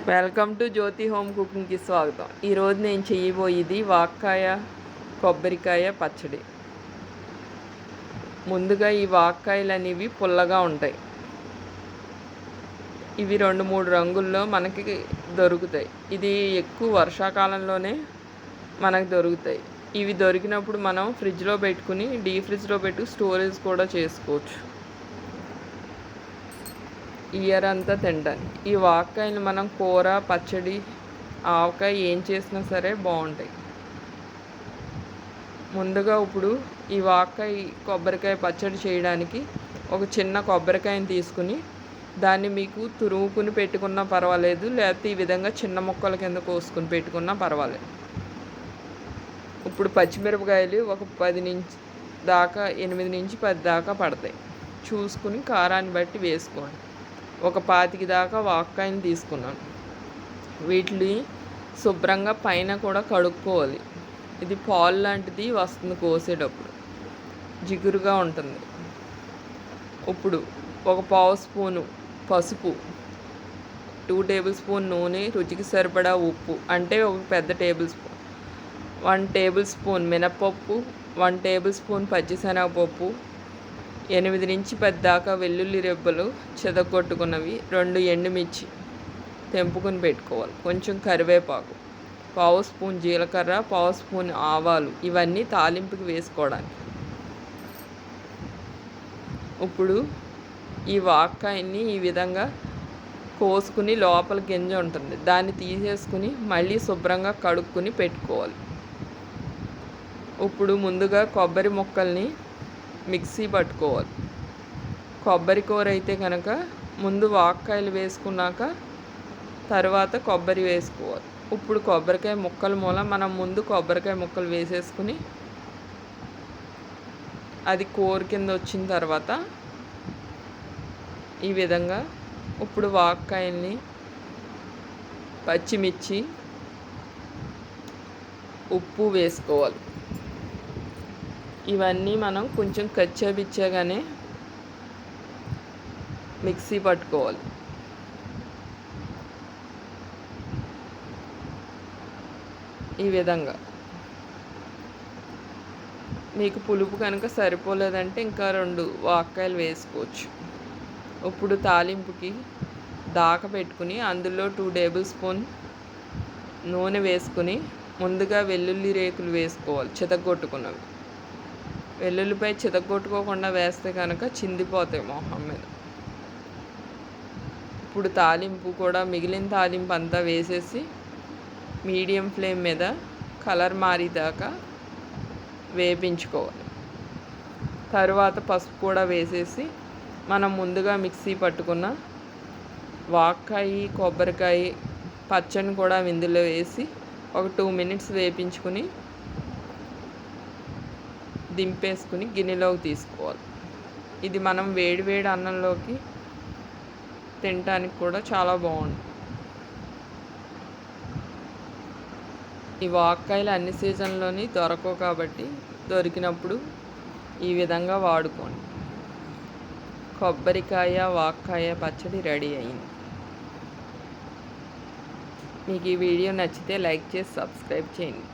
Welcome to Jyothi home కుకింగ్కి స్వాగతం. ఈరోజు నేను చేయబోయేది వాక్కాయ కొబ్బరికాయ పచ్చడి. ముందుగా ఈ వాక్కాయలు అనేవి పుల్లగా ఉంటాయి. ఇవి 2-3 రంగుల్లో మనకి దొరుకుతాయి. ఇది ఎక్కువ వర్షాకాలంలోనే మనకు దొరుకుతాయి. ఇవి దొరికినప్పుడు మనం ఫ్రిడ్జ్లో పెట్టుకుని డీప్ ఫ్రిడ్జ్లో పెట్టి స్టోరేజ్ కూడా చేసుకోవచ్చు. ఇయర్ అంతా తింటాను. ఈ వాక్కాయలు మనం కూర, పచ్చడి, ఆవకాయ ఏం చేసినా సరే బాగుంటాయి. ముందుగా ఇప్పుడు ఈ వాక్కాయ కొబ్బరికాయ పచ్చడి చేయడానికి ఒక చిన్న కొబ్బరికాయని తీసుకుని దాన్ని మీకు తురుముకుని పెట్టుకున్నా పర్వాలేదు, లేకపోతే ఈ విధంగా చిన్న ముక్కల కింద కోసుకుని పెట్టుకున్నా పర్వాలేదు. ఇప్పుడు పచ్చిమిరపకాయలు ఒక 8 నుంచి 10 దాకా పడతాయి. చూసుకుని కారాన్ని బట్టి వేసుకోండి. ఒక 25 దాకా వాక్కాయని తీసుకున్నాను. వీటిని శుభ్రంగా పైన కూడా కడుక్కోవాలి. ఇది పాలు లాంటిది వస్తుంది కోసేటప్పుడు, జిగురుగా ఉంటుంది. ఇప్పుడు ఒక 1/2 స్పూను పసుపు, 2 టేబుల్ స్పూన్ నూనె, రుచికి సరిపడా ఉప్పు అంటే ఒక పెద్ద టేబుల్ స్పూన్, 1 టేబుల్ స్పూన్ మినపప్పు, 1 టేబుల్ స్పూన్ పచ్చిశనగపప్పు, 8 నుంచి 10 దాకా వెల్లుల్లి రెబ్బలు చెదగొట్టుకున్నవి, 2 ఎండుమిర్చి తెంపుకుని పెట్టుకోవాలి, కొంచెం కరివేపాకు, 1/2 స్పూన్ జీలకర్ర, 1/2 స్పూన్ ఆవాలు, ఇవన్నీ తాలింపుకి వేసుకోవడానికి. ఇప్పుడు ఈ వాక్కాయని ఈ విధంగా కోసుకుని లోపల గింజ ఉంటుంది, దాన్ని తీసేసుకుని మళ్ళీ శుభ్రంగా కడుక్కుని పెట్టుకోవాలి. ఇప్పుడు ముందుగా కొబ్బరి ముక్కల్ని మిక్సీ పట్టుకోవాలి. కొబ్బరి కూర అయితే కనుక ముందు వాక్కాయలు వేసుకున్నాక తర్వాత కొబ్బరి వేసుకోవాలి. ఇప్పుడు కొబ్బరికాయ ముక్కల మనం ముందు కొబ్బరికాయ ముక్కలు వేసేసుకుని అది కూర కింద వచ్చిన తర్వాత ఈ విధంగా ఇప్పుడు వాక్కాయల్ని, పచ్చిమిర్చి, ఉప్పు వేసుకోవాలి. ఇవన్నీ మనం కొంచెం కచ్చాపిచ్చాగానే మిక్సీ పట్టుకోవాలి. ఈ విధంగా మీకు పులుపు కనుక సరిపోలేదంటే ఇంకా 2 వాక్కాయలు వేసుకోవచ్చు. ఇప్పుడు తాలింపుకి దాక పెట్టుకుని అందులో 2 టేబుల్ స్పూన్ నూనె వేసుకుని ముందుగా వెల్లుల్లి రేకులు వేసుకోవాలి, చితగొట్టుకున్నవి. వెల్లుల్లిపై చితగొట్టుకోకుండా వేస్తే కనుక చిందిపోతాయి మొహం మీద. ఇప్పుడు తాలింపు కూడా మిగిలిన తాలింపు అంతా వేసేసి మీడియం ఫ్లేమ్ మీద కలర్ మారేదాకా వేపించుకోవాలి. తరువాత పసుపు కూడా వేసేసి మనం ముందుగా మిక్సీ పట్టుకున్న వాక్కాయ, కొబ్బరికాయ పచ్చడిని కూడా ఇందులో వేసి ఒక 2 మినిట్స్ వేపించుకుని దింపేసుకుని గిన్నెలోకి తీసుకోవాలి. ఇది మనం వేడి అన్నంలోకి తినడానికి కూడా చాలా బాగుంటుంది. ఈ వాక్కాయలు అన్ని సీజన్లోని దొరకవు కాబట్టి దొరికినప్పుడు ఈ విధంగా వాడుకోండి. కొబ్బరికాయ వాక్కాయ పచ్చడి రెడీ అయింది. మీకు ఈ వీడియో నచ్చితే లైక్ చేసి సబ్స్క్రైబ్ చేయండి.